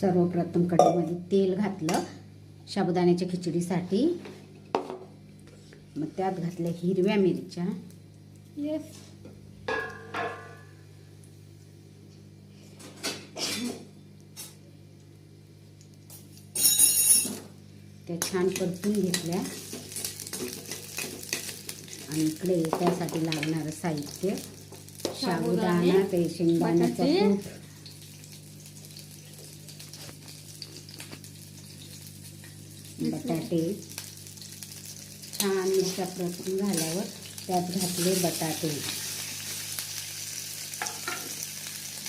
सर्वप्रथम कढईमध्ये तेल घातलं साबुदाण्याच्या खिचडीसाठी. मग त्यात घातल्या हिरव्या मिरच्या. त्या छान परतून घेतल्या. आणि इकडे त्यासाठी लागणारं साहित्य साबुदाणा, ते शेंगदाण्याचं कूट, बटाटे. छान मिरच्या परतून झाल्यावर त्यात घातले बटाटे.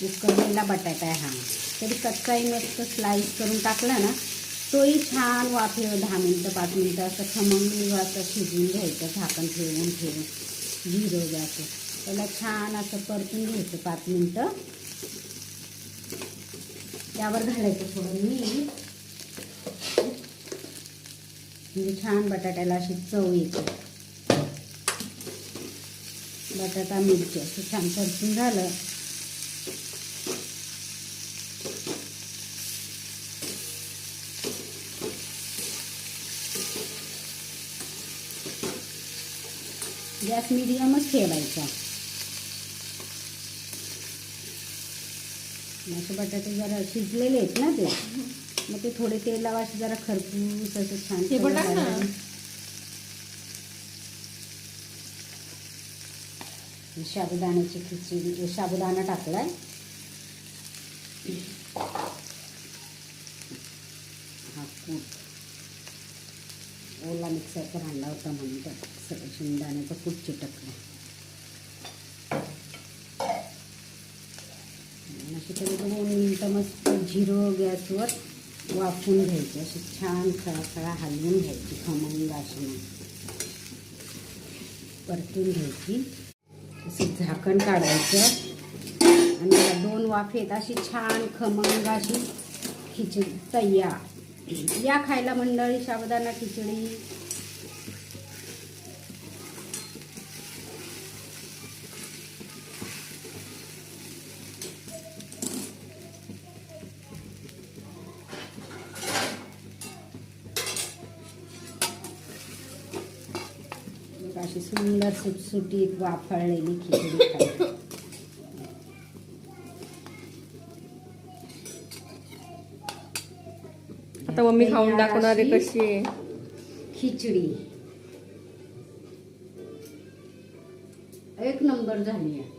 उकडलेला बटाटा आहे हा, तरी कच्चाही मस्त स्लाइस करून टाकला ना तोही छान वाफेवर 10 मिनटं 5 मिनटं असं खमंग असं शिजवून घ्यायचं. झाकण ठेवून झिरो गॅस त्याला छान असं परतून घ्यायचं 5 मिनटं. त्यावर घालायचं थोडं मीठ, म्हणजे छान बटाट्याला अशी चव येते. बटाटा मिरची असं छान परतून झालं गॅस मीडियमच ठेवायचा. असे बटाटे जरा शिजलेले आहेत ना ते, मग ते थोडे तेलावर असे जरा खरपूस असं छान साबुदाण्याची खिचडी. साबुदाणा टाकलाय. हा कूट ओला मिक्सरचा आणला होता म्हणून त्यात सगळं शेंगदाण्याचं कूट चिटकलं. अशी तरी 2 मिनटं मस्त झिरो गॅसवर वाफून घ्यायची. अशी छान खळाखळा हलवून घ्यायची. खमंग अशी परतून घ्यायची. असं झाकण काढायचं आणि 2 वाफेत अशी छान खमंग अशी खिचडी तयार. या खायला मंडळी साबुदाणा खिचडी. अशी सुंदर सुटसुटीत वाफळलेली खिचडी खायला. आता मम्मी खाऊन दाखवणार आहे कशी आहे खिचडी. एक नंबर झाली आहे.